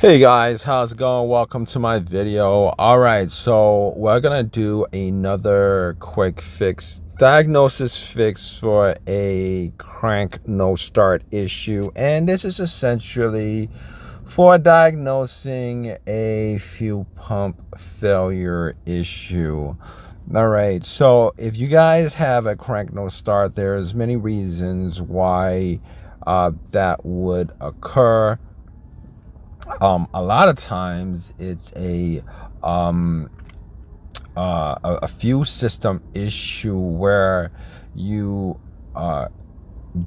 Hey guys, how's it going? Welcome to my video. All right, so we're gonna do another quick diagnosis fix for a crank no start issue, and this is essentially for diagnosing a fuel pump failure issue. All right, so if you guys have a crank no start, there's many reasons why that would occur. A lot of times it's a fuel system issue where you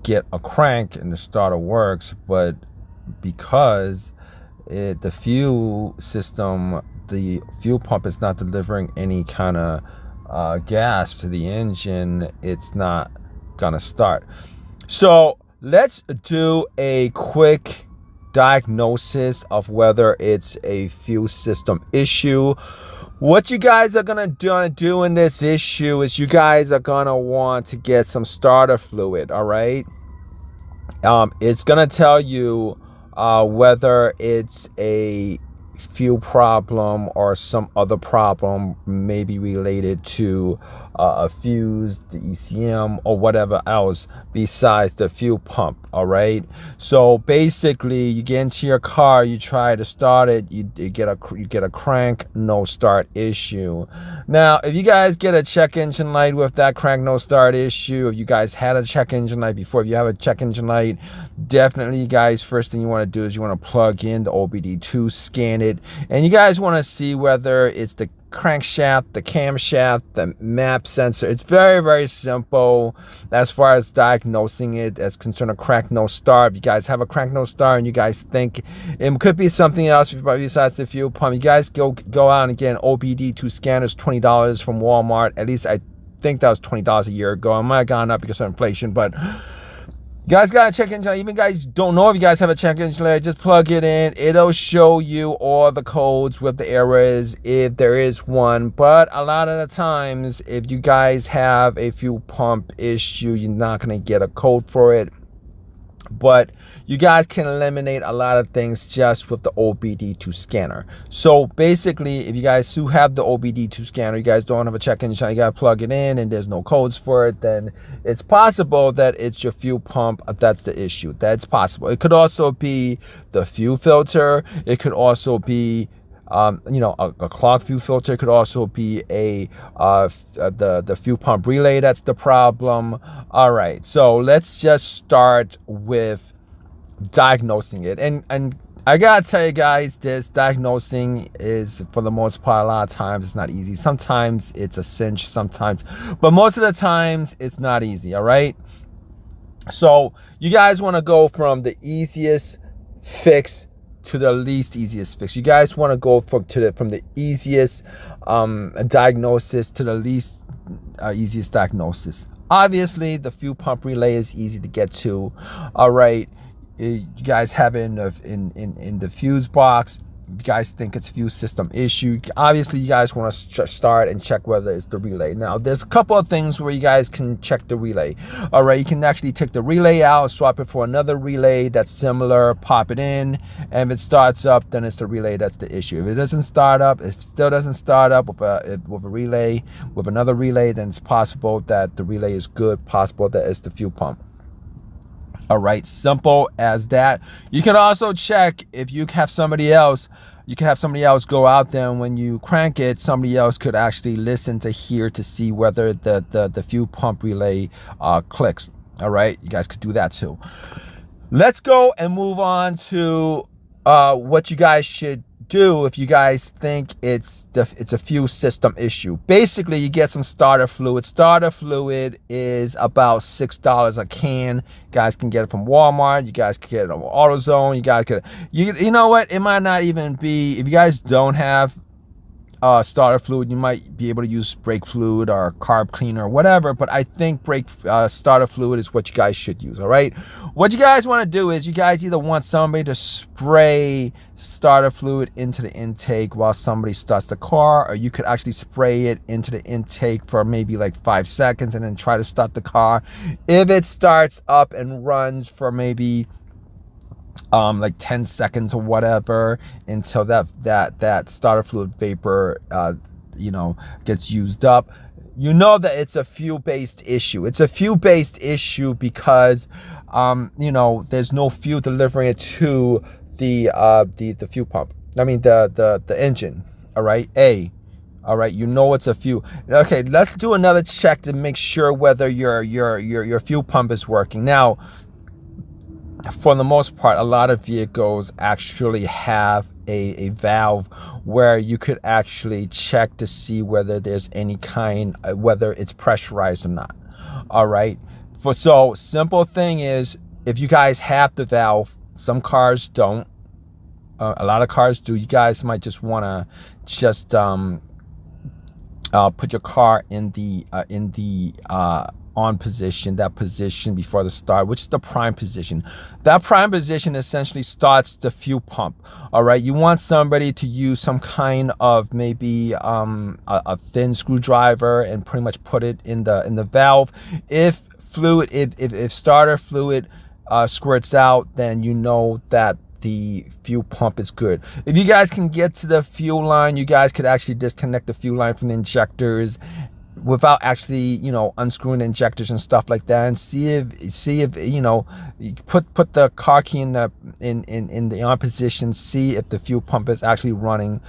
get a crank and the starter works, but because the fuel system, the fuel pump is not delivering any kind of gas to the engine, it's not gonna start. So let's do a quick diagnosis of whether it's a fuel system issue. What you guys are gonna do in this issue is you guys are gonna want to get some starter fluid. All right, it's gonna tell you whether it's a fuel problem or some other problem, maybe related to a fuse, the ECM, or whatever else besides the fuel pump. All right, so basically you get into your car, you try to start it, you get a crank no start issue. Now if you guys get a check engine light with that crank no start issue, if you guys had a check engine light before, if you have a check engine light, definitely you guys, first thing you want to do is you want to plug in the OBD2, scan it, and you guys want to see whether it's the crankshaft, the camshaft, the map sensor. It's very, very simple as far as diagnosing it as concerned a crank no start. If you guys have a crank no start and you guys think it could be something else besides the fuel pump, you guys go out and get an OBD2 scanners, $20 from Walmart. At least I think that was $20 a year ago. It might have gone up because of inflation, but you guys got a check engine light. Even guys don't know if you guys have a check engine light, just plug it in. It'll show you all the codes with the errors if there is one. But a lot of the times, if you guys have a fuel pump issue, you're not going to get a code for it. But you guys can eliminate a lot of things just with the OBD2 scanner. So basically, if you guys do have the OBD2 scanner, you guys don't have a check engine, you gotta plug it in and there's no codes for it, then it's possible that it's your fuel pump that's the issue. That's possible. It could also be the fuel filter. It could also be a clogged fuel filter. Could also be the fuel pump relay that's the problem. All right, so let's just start with diagnosing it, and I gotta tell you guys, this diagnosing is, for the most part, a lot of times it's not easy. Sometimes it's a cinch, sometimes, but most of the times it's not easy. All right, so you guys want to go from the easiest fix to the least easiest fix. You guys want to go from the easiest diagnosis to the least easiest diagnosis. Obviously, the fuel pump relay is easy to get to. All right, you guys have it in the fuse box. If you guys think it's fuse system issue, obviously you guys want to start and check whether it's the relay. Now there's a couple of things where you guys can check the relay. All right, you can actually take the relay out, swap it for another relay that's similar, pop it in, and if it starts up, then it's the relay that's the issue. If it doesn't start up, if it still doesn't start up with a relay, with another relay, then it's possible that the relay is good, possible that it's the fuel pump. All right, simple as that. You can also check if you have somebody else. You can have somebody else go out there, and when you crank it, somebody else could actually listen to hear to see whether the fuel pump relay clicks. All right, you guys could do that too. Let's go and move on to what you guys should do if you guys think it's a fuel system issue. Basically, you get some starter fluid. Starter fluid is about $6 a can. You guys can get it from Walmart. You guys can get it on AutoZone. You guys can, you know what, it might not even be, if you guys don't have starter fluid, you might be able to use brake fluid or carb cleaner or whatever, but I think starter fluid is what you guys should use. All right, what you guys want to do is you guys either want somebody to spray starter fluid into the intake while somebody starts the car, or you could actually spray it into the intake for maybe like 5 seconds and then try to start the car. If it starts up and runs for maybe like 10 seconds or whatever until that starter fluid vapor gets used up. You know that it's a fuel based issue. It's a fuel based issue because there's no fuel delivering it to the fuel pump. I mean the engine. All right, it's a fuel. Okay, let's do another check to make sure whether your fuel pump is working. Now, for the most part, a lot of vehicles actually have a valve where you could actually check to see whether there's any kind, whether it's pressurized or not. All right. So simple thing is, if you guys have the valve, some cars don't. A lot of cars do. You guys might just want to just put your car in the on position, that position before the start, which is the prime position. That prime position essentially starts the fuel pump. All right, you want somebody to use some kind of maybe a thin screwdriver and pretty much put it in the valve. If starter fluid squirts out, then you know that the fuel pump is good. If you guys can get to the fuel line, you guys could actually disconnect the fuel line from the injectors without actually unscrewing the injectors and stuff like that, and see if you put the car key in the on position, see if the fuel pump is actually running.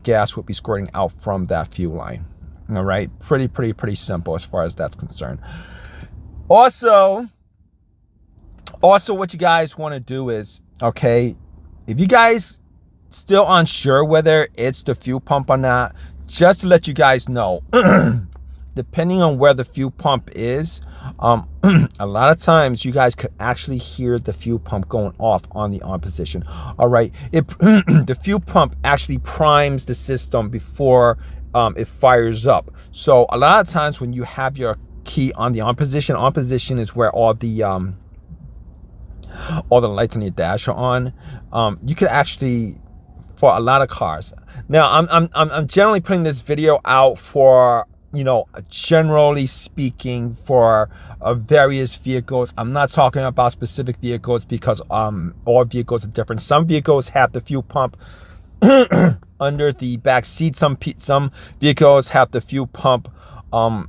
Gas will be squirting out from that fuel line. All right, pretty simple as far as that's concerned. Also what you guys want to do is, okay, if you guys still unsure whether it's the fuel pump or not, just to let you guys know, depending on where the fuel pump is, a lot of times you guys could actually hear the fuel pump going off on the on position. All right, the fuel pump actually primes the system before it fires up. So a lot of times when you have your key on the on position is where all the lights on your dash are on. You could actually, for a lot of cars. Now I'm generally putting this video out for, generally speaking, for various vehicles. I'm not talking about specific vehicles because all vehicles are different. Some vehicles have the fuel pump under the back seat. Some vehicles have the fuel pump in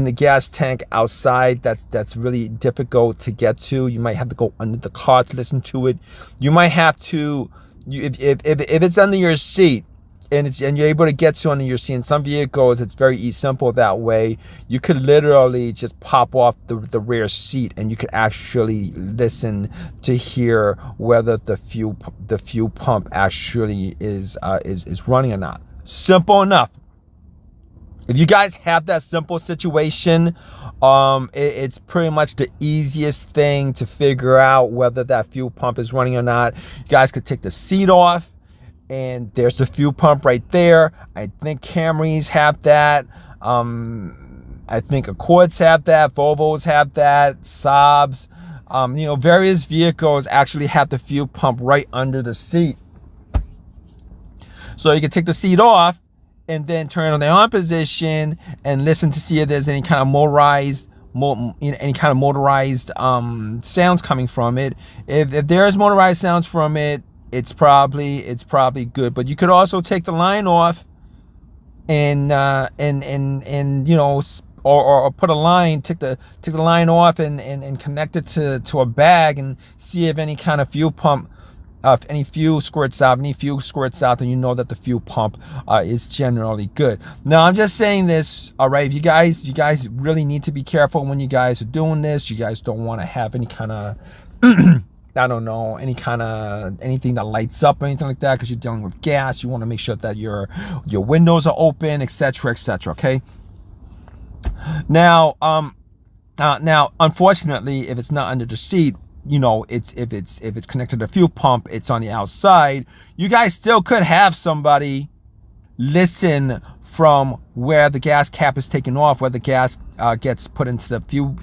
the gas tank outside. That's really difficult to get to. You might have to go under the car to listen to it. You might have to, if it's under your seat and you're able to get to under your seat. In some vehicles, it's very simple that way. You could literally just pop off the rear seat and you could actually listen to hear whether the fuel pump actually is running or not. Simple enough. If you guys have that simple situation, it's pretty much the easiest thing to figure out whether that fuel pump is running or not. You guys could take the seat off and there's the fuel pump right there. I think Camrys have that. I think Accords have that. Volvos have that. Saabs. Various vehicles actually have the fuel pump right under the seat. So you can take the seat off and then turn on the on position and listen to see if there's any kind of motorized sounds coming from it. If there's motorized sounds from it, it's probably good. But you could also take the line off and put a line, take the line off and connect it to a bag and see if any kind of fuel pump, if any fuel squirts out, then you know that the fuel pump is generally good. Now, I'm just saying this, all right? If you guys really need to be careful when you guys are doing this. You guys don't want to have any kind of, I don't know, anything that lights up or anything like that, because you're dealing with gas. You want to make sure that your windows are open, etc., okay? Now, unfortunately, if it's not under the seat, if it's connected to the fuel pump, it's on the outside. You guys still could have somebody listen from where the gas cap is taken off, where the gas gets put into the fuel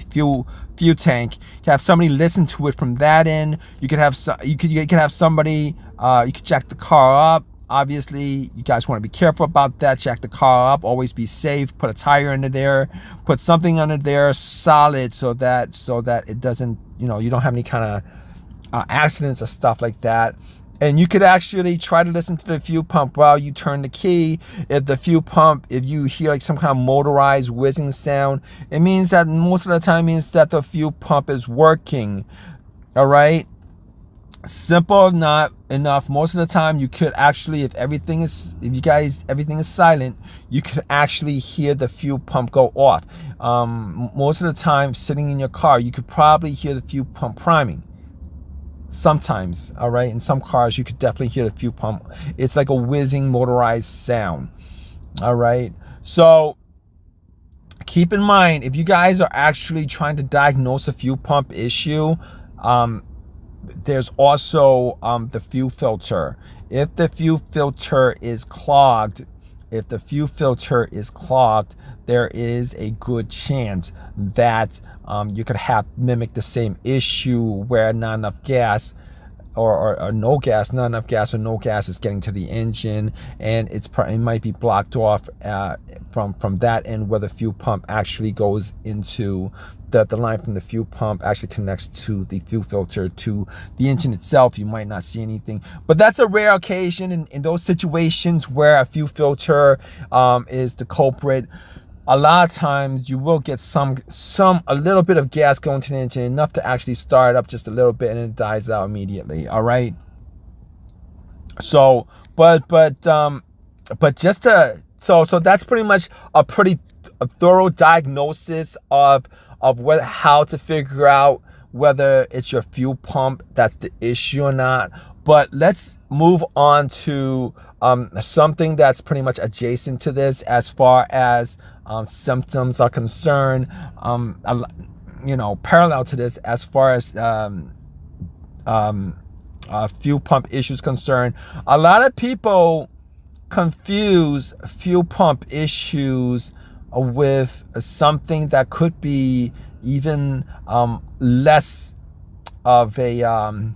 tank. You can have somebody listen to it from that end. You could have somebody. You could jack the car up Obviously, you guys want to be careful about that. Check the car up. Always be safe. Put a tire under there. Put something under there solid so that it doesn't, you don't have any kind of accidents or stuff like that. And you could actually try to listen to the fuel pump while you turn the key. If you hear like some kind of motorized whizzing sound, it means that most of the time means that the fuel pump is working. All right. Simple, not enough. Most of the time you could actually, if everything is silent, you could actually hear the fuel pump go off. Most of the time sitting in your car, you could probably hear the fuel pump priming. Sometimes, all right, in some cars you could definitely hear the fuel pump. It's like a whizzing motorized sound. All right, so keep in mind, if you guys are actually trying to diagnose a fuel pump issue, there's also the fuel filter. If the fuel filter is clogged, there is a good chance that you could have mimic the same issue where not enough gas or no gas is getting to the engine, and it might be blocked off from that end where the fuel pump actually goes into the line from the fuel pump actually connects to the fuel filter to the engine itself. You might not see anything, but that's a rare occasion in those situations where a fuel filter is the culprit. A lot of times you will get a little bit of gas going to the engine, enough to actually start up just a little bit, and it dies out immediately. All right. So, but just so that's pretty much a thorough diagnosis of how to figure out whether it's your fuel pump that's the issue or not. But let's move on to something that's pretty much adjacent to this as far as symptoms are concerned, parallel to this as far as fuel pump issues concerned. A lot of people confuse fuel pump issues with something that could be even less of a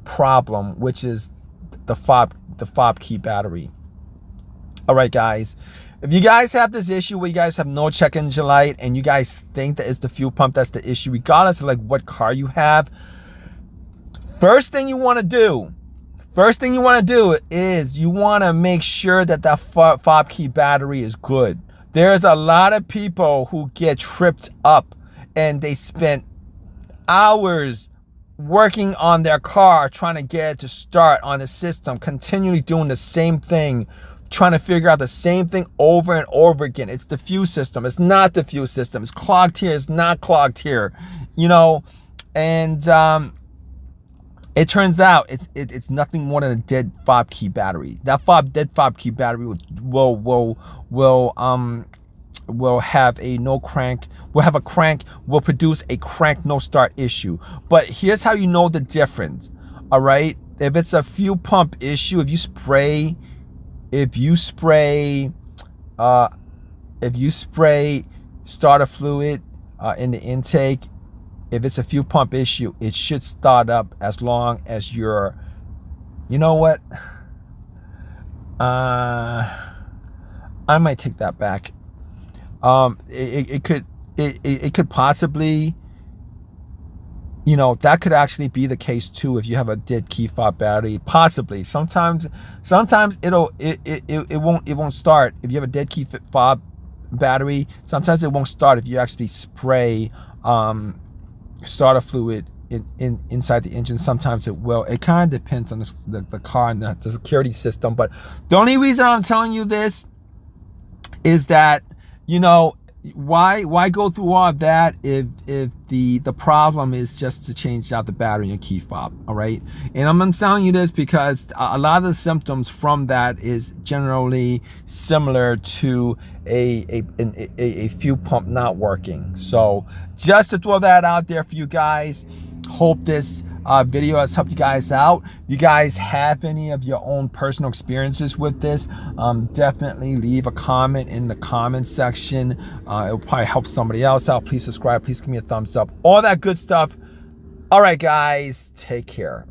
problem, which is the fob key battery. All right, guys, if you guys have this issue where you guys have no check engine light and you guys think that it's the fuel pump that's the issue, regardless of like what car you have, first thing you want to do is you want to make sure that fob key battery is good. There's a lot of people who get tripped up and they spent hours working on their car trying to get it to start on the system, continually doing the same thing, trying to figure out the same thing over and over again. It's the fuel system. It's not the fuel system. It's clogged here. It's not clogged here. And it turns out it's nothing more than a dead fob key battery. That dead fob key battery will have a no crank. Will produce a crank no start issue. But here's how you know the difference. All right, if it's a fuel pump issue, if you spray starter fluid in the intake, if it's a fuel pump issue, it should start up as long as you're, you know what? I might take that back. It could possibly, that could actually be the case too if you have a dead key fob battery. Possibly. Sometimes it won't start if you have a dead key fob battery. Sometimes it won't start if you actually spray starter fluid inside the engine. Sometimes it will. It kind of depends on the car and the security system. But the only reason I'm telling you this is that, why go through all that if the problem is just to change out the battery in your key fob. All right, and I'm telling you this because a lot of the symptoms from that is generally similar to a fuel pump not working. So just to throw that out there for you guys. Hope this video has helped you guys out. If you guys have any of your own personal experiences with this, definitely leave a comment in the comment section. It will probably help somebody else out. Please subscribe. Please give me a thumbs up. All that good stuff. All right, guys, take care.